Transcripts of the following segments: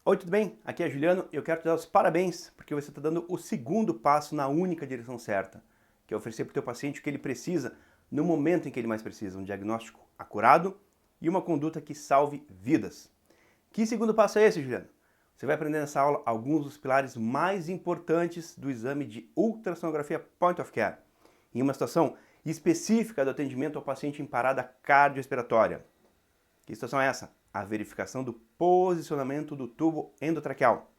Oi, tudo bem? Aqui é Juliano e eu quero te dar os parabéns porque você está dando o segundo passo na única direção certa, que é oferecer para o teu paciente o que ele precisa no momento em que ele mais precisa, um diagnóstico acurado e uma conduta que salve vidas. Que segundo passo é esse, Juliano? Você vai aprender nessa aula alguns dos pilares mais importantes do exame de ultrassonografia Point of Care, em uma situação específica do atendimento ao paciente em parada cardiorrespiratória. Que situação é essa? A verificação do posicionamento do tubo endotraqueal.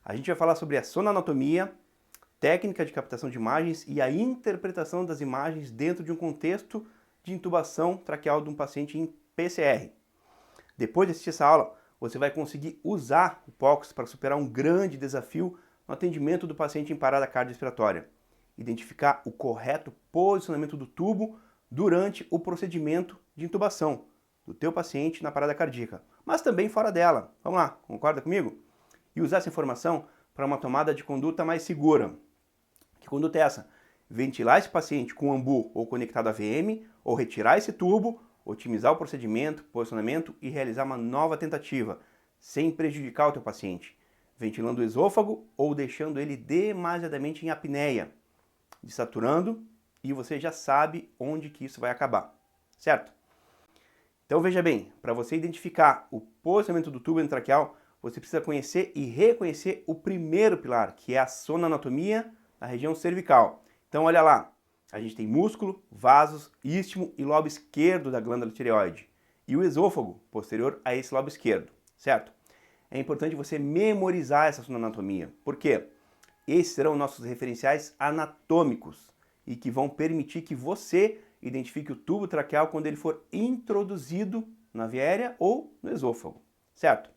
A gente vai falar sobre a sonoanatomia, técnica de captação de imagens e a interpretação das imagens dentro de um contexto de intubação traqueal de um paciente em PCR. Depois de assistir essa aula, você vai conseguir usar o POCUS para superar um grande desafio no atendimento do paciente em parada cardiorrespiratória. Identificar o correto posicionamento do tubo durante o procedimento de intubação do teu paciente na parada cardíaca, mas também fora dela. Vamos lá, concorda comigo? E usar essa informação para uma tomada de conduta mais segura. Que conduta é essa? Ventilar esse paciente com ambu ou conectado a VM, ou retirar esse tubo, otimizar o procedimento, posicionamento e realizar uma nova tentativa, sem prejudicar o teu paciente, ventilando o esôfago ou deixando ele demasiadamente em apneia, desaturando, e você já sabe onde que isso vai acabar, certo? Então veja bem, para você identificar o posicionamento do tubo endotraqueal, você precisa conhecer e reconhecer o primeiro pilar, que é a sonoanatomia na região cervical. Então olha lá, a gente tem músculo, vasos, istmo e lobo esquerdo da glândula tireoide. E o esôfago, posterior a esse lobo esquerdo, certo? É importante você memorizar essa sonoanatomia. Por quê? Esses serão nossos referenciais anatômicos e que vão permitir que você identifique o tubo traqueal quando ele for introduzido na via aérea ou no esôfago, certo?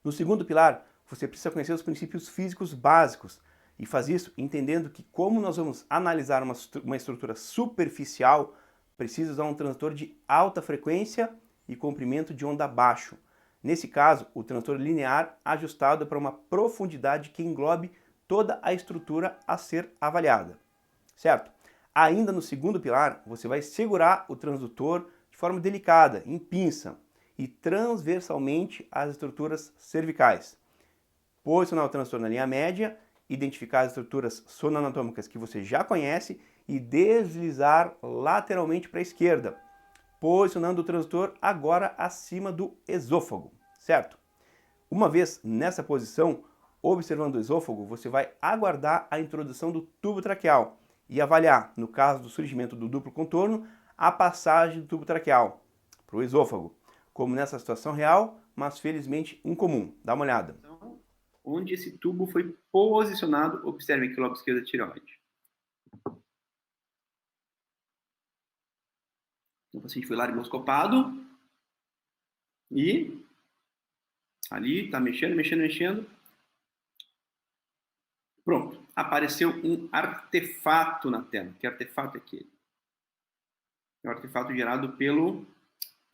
No segundo pilar, você precisa conhecer os princípios físicos básicos e faz isso entendendo que como nós vamos analisar uma estrutura superficial, precisa usar um transdutor de alta frequência e comprimento de onda baixo. Nesse caso, o transdutor linear ajustado para uma profundidade que englobe toda a estrutura a ser avaliada, certo? Ainda no segundo pilar, você vai segurar o transdutor de forma delicada, em pinça, e transversalmente às estruturas cervicais. Posicionar o transdutor na linha média, identificar as estruturas sonoanatômicas que você já conhece e deslizar lateralmente para a esquerda, posicionando o transdutor agora acima do esôfago, certo? Uma vez nessa posição, observando o esôfago, você vai aguardar a introdução do tubo traqueal e avaliar, no caso do surgimento do duplo contorno, a passagem do tubo traqueal para o esôfago, como nessa situação real, mas felizmente incomum. Dá uma olhada. Onde esse tubo foi posicionado, observe aqui o lobo esquerdo da tireoide. Então, o paciente foi laringoscopado e ali está mexendo. Pronto, apareceu um artefato na tela. Que artefato é aquele? É um artefato gerado pelo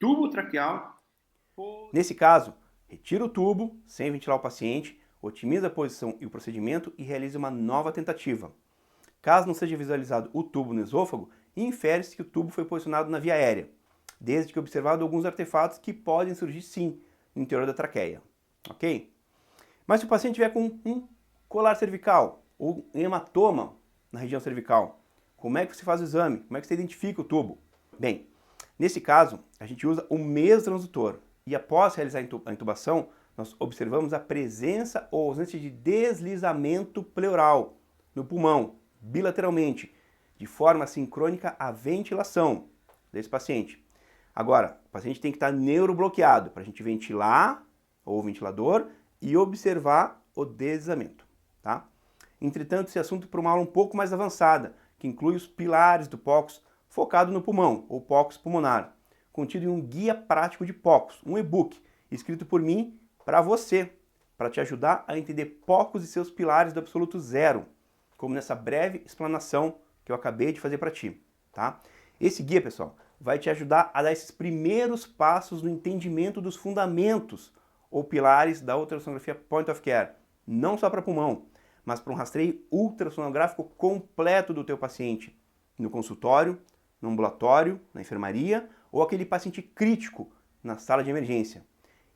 tubo traqueal. Nesse caso, retira o tubo sem ventilar o paciente, otimiza a posição e o procedimento e realiza uma nova tentativa. Caso não seja visualizado o tubo no esôfago, infere-se que o tubo foi posicionado na via aérea, desde que observado alguns artefatos que podem surgir sim no interior da traqueia, ok? Mas se o paciente tiver com um colar cervical ou um hematoma na região cervical, como é que você faz o exame? Como é que você identifica o tubo? Bem, nesse caso, a gente usa o mesmo transdutor e após realizar a intubação, nós observamos a presença ou ausência de deslizamento pleural no pulmão, bilateralmente, de forma sincrônica à ventilação desse paciente. Agora, o paciente tem que estar neurobloqueado para a gente ventilar ou o ventilador e observar o deslizamento, tá? Entretanto, esse assunto é para uma aula um pouco mais avançada, que inclui os pilares do POCUS focado no pulmão, ou POCUS pulmonar, contido em um guia prático de POCUS, um e-book, escrito por mim para você, para te ajudar a entender POCUS e seus pilares do absoluto zero, como nessa breve explanação que eu acabei de fazer para ti, tá? Esse guia, pessoal, vai te ajudar a dar esses primeiros passos no entendimento dos fundamentos ou pilares da ultrassonografia Point of Care, não só para pulmão, mas para um rastreio ultrassonográfico completo do teu paciente, no consultório, no ambulatório, na enfermaria ou aquele paciente crítico na sala de emergência.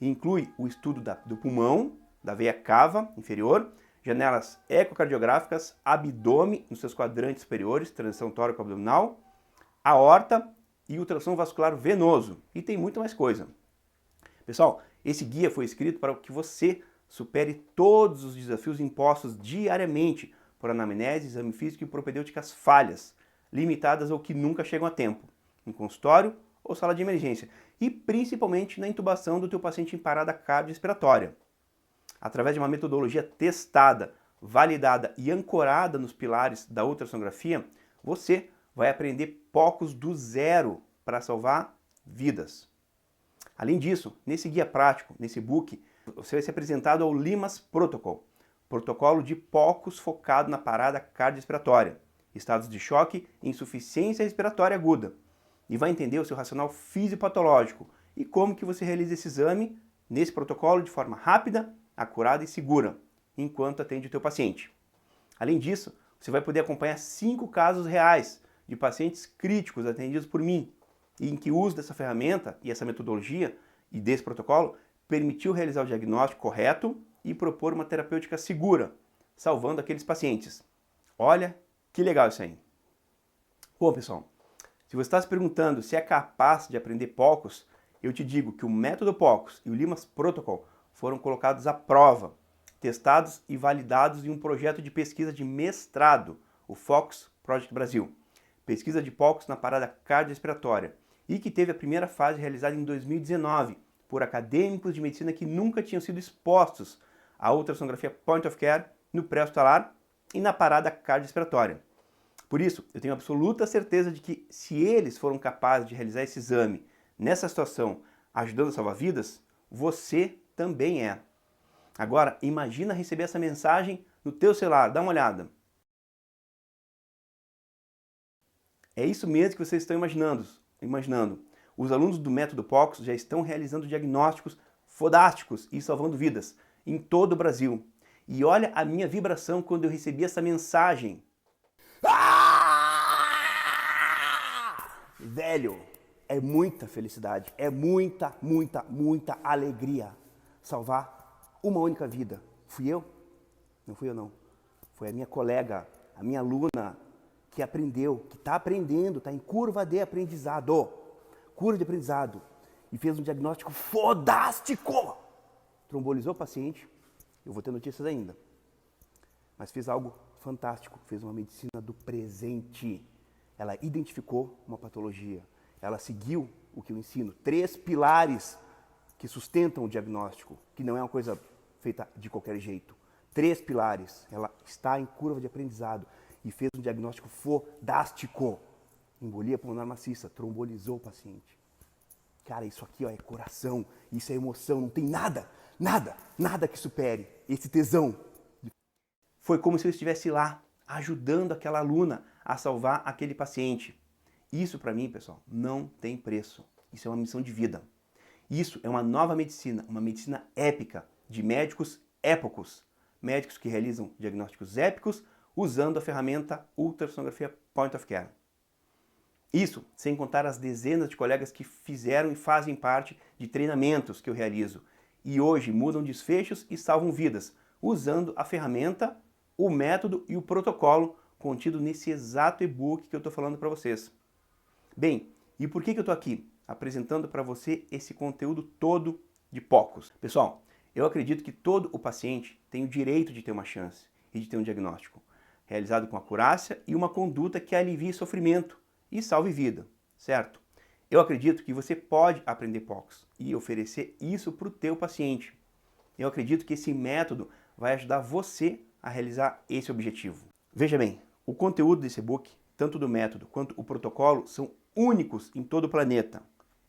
e inclui o estudo do pulmão, da veia cava inferior, janelas ecocardiográficas, abdômen nos seus quadrantes superiores, transição tóraco-abdominal, aorta e ultrassom vascular venoso. E tem muito mais coisa. Pessoal, esse guia foi escrito para que você supere todos os desafios impostos diariamente por anamnese, exame físico e propedêuticas falhas, limitadas ou que nunca chegam a tempo, em consultório ou sala de emergência, e principalmente na intubação do teu paciente em parada cardiorrespiratória. Através de uma metodologia testada, validada e ancorada nos pilares da ultrassonografia, você vai aprender POCUS do zero para salvar vidas. Além disso, nesse guia prático, nesse book, você vai ser apresentado ao LIMAS Protocol, protocolo de POCUS focado na parada cardiorrespiratória, estados de choque e insuficiência respiratória aguda, e vai entender o seu racional fisiopatológico e como que você realiza esse exame nesse protocolo de forma rápida, acurada e segura, enquanto atende o teu paciente. Além disso, você vai poder acompanhar 5 casos reais de pacientes críticos atendidos por mim, e em que o uso dessa ferramenta e essa metodologia e desse protocolo permitiu realizar o diagnóstico correto e propor uma terapêutica segura, salvando aqueles pacientes. Olha que legal isso aí. Bom, pessoal, se você está se perguntando se é capaz de aprender POCUS, eu te digo que o método POCUS e o LIMAS Protocol foram colocados à prova, testados e validados em um projeto de pesquisa de mestrado, o FOCUS Project Brasil, pesquisa de POCUS na parada cardiorrespiratória, e que teve a primeira fase realizada em 2019 por acadêmicos de medicina que nunca tinham sido expostos à ultrassonografia point of care no pré-hospitalar e na parada cardiorrespiratória. Por isso, eu tenho absoluta certeza de que se eles foram capazes de realizar esse exame nessa situação, ajudando a salvar vidas, você também é. Agora, imagina receber essa mensagem no teu celular, dá uma olhada. É isso mesmo que vocês estão imaginando. Os alunos do método POCUS já estão realizando diagnósticos fodásticos e salvando vidas em todo o Brasil. E olha a minha vibração quando eu recebi essa mensagem. Velho, é muita felicidade, é muita alegria salvar uma única vida. Fui eu? Não fui eu não. Foi a minha colega, a minha aluna, que aprendeu, que está aprendendo, está em curva de aprendizado. E fez um diagnóstico fodástico. Trombolizou o paciente, eu vou ter notícias ainda. Mas fez algo fantástico, fez uma medicina do presente. Ela identificou uma patologia, ela seguiu o que eu ensino. 3 pilares que sustentam o diagnóstico, que não é uma coisa feita de qualquer jeito. 3 pilares, ela está em curva de aprendizado e fez um diagnóstico fodástico. Embolia pulmonar maciça, trombolizou o paciente. Cara, isso aqui ó, é coração, isso é emoção, não tem nada que supere esse tesão. Foi como se eu estivesse lá, ajudando aquela aluna a salvar aquele paciente. Isso para mim, pessoal, não tem preço. Isso é uma missão de vida. Isso é uma nova medicina, uma medicina épica, de médicos épicos. Médicos que realizam diagnósticos épicos usando a ferramenta ultrassonografia point of care. Isso sem contar as dezenas de colegas que fizeram e fazem parte de treinamentos que eu realizo e hoje mudam desfechos e salvam vidas, usando a ferramenta, o método e o protocolo contido nesse exato e-book que eu estou falando para vocês. Bem, e por que eu estou aqui apresentando para você esse conteúdo todo de POCUS? Pessoal, eu acredito que todo o paciente tem o direito de ter uma chance e de ter um diagnóstico realizado com acurácia e uma conduta que alivie sofrimento e salve vida, certo? Eu acredito que você pode aprender POCUS e oferecer isso para o teu paciente. Eu acredito que esse método vai ajudar você a realizar esse objetivo. Veja bem, o conteúdo desse e-book, tanto do método quanto o protocolo, são únicos em todo o planeta.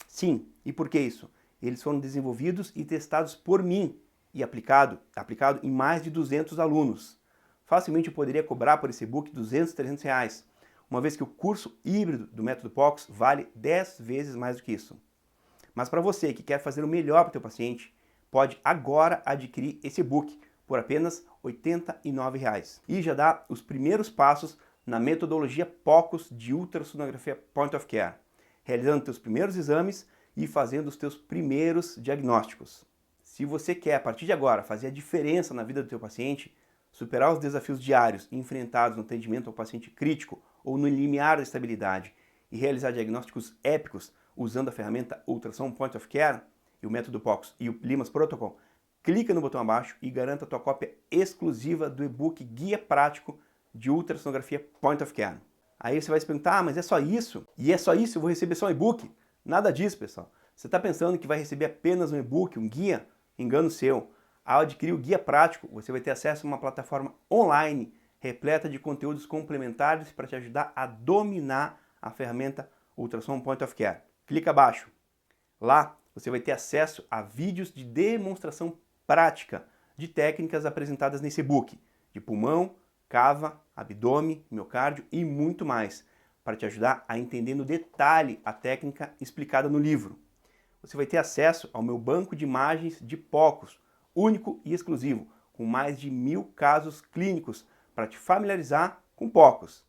Sim, e por que isso? Eles foram desenvolvidos e testados por mim e aplicado em mais de 200 alunos. Facilmente eu poderia cobrar por esse e-book 200, 300 reais, uma vez que o curso híbrido do método POCUS vale 10 vezes mais do que isso. Mas para você que quer fazer o melhor para o teu paciente, pode agora adquirir esse e-book por apenas R$ 89,00 e já dá os primeiros passos na metodologia POCUS de ultrassonografia point of care, realizando teus primeiros exames e fazendo os teus primeiros diagnósticos. Se você quer, a partir de agora, fazer a diferença na vida do teu paciente, superar os desafios diários enfrentados no atendimento ao paciente crítico ou no limiar da estabilidade e realizar diagnósticos épicos usando a ferramenta Ultrassom Point of Care e o método POCUS e o Limas Protocol, clica no botão abaixo e garanta a tua cópia exclusiva do e-book Guia Prático de Ultrassonografia Point of Care. Aí você vai se perguntar, mas é só isso? E é só isso? Eu vou receber só um e-book? Nada disso, pessoal. Você está pensando que vai receber apenas um e-book, um guia? Engano seu. Ao adquirir o Guia Prático, você vai ter acesso a uma plataforma online repleta de conteúdos complementares para te ajudar a dominar a ferramenta Ultrassom Point of Care. Clica abaixo. Lá você vai ter acesso a vídeos de demonstração prática de técnicas apresentadas nesse e-book, de pulmão, cava, abdômen, miocárdio e muito mais, para te ajudar a entender no detalhe a técnica explicada no livro. Você vai ter acesso ao meu banco de imagens de POCUS, único e exclusivo, com mais de 1000 casos clínicos para te familiarizar com POCUS.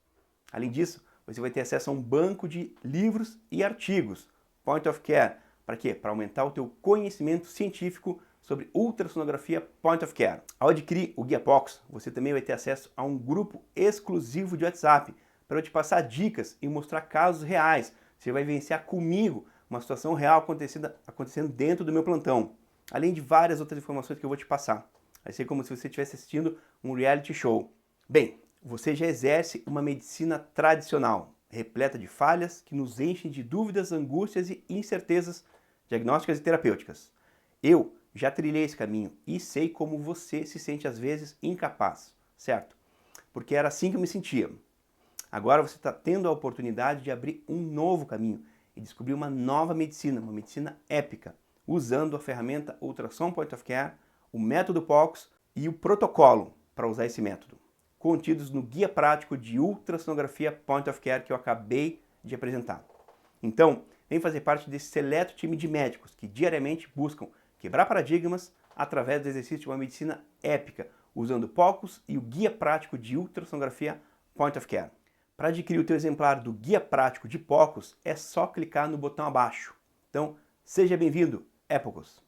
Além disso, você vai ter acesso a um banco de livros e artigos, Point of Care. Para quê? Para aumentar o teu conhecimento científico sobre ultrassonografia Point of Care. Ao adquirir o Guia POCUS, você também vai ter acesso a um grupo exclusivo de WhatsApp para eu te passar dicas e mostrar casos reais. Você vai vivenciar comigo uma situação real acontecendo dentro do meu plantão, além de várias outras informações que eu vou te passar. Vai ser como se você estivesse assistindo um reality show. Bem, você já exerce uma medicina tradicional, repleta de falhas que nos enchem de dúvidas, angústias e incertezas diagnósticas e terapêuticas. Eu já trilhei esse caminho e sei como você se sente às vezes incapaz, certo? Porque era assim que eu me sentia. Agora você está tendo a oportunidade de abrir um novo caminho e descobrir uma nova medicina, uma medicina épica, usando a ferramenta Ultrassom Point of Care, o método POCUS e o protocolo para usar esse método, contidos no Guia Prático de Ultrassonografia Point of Care que eu acabei de apresentar. Então, vem fazer parte desse seleto time de médicos que diariamente buscam quebrar paradigmas através do exercício de uma medicina épica, usando POCUS e o Guia Prático de Ultrassonografia Point of Care. Para adquirir o teu exemplar do Guia Prático de POCUS, é só clicar no botão abaixo. Então, seja bem-vindo, Épocos!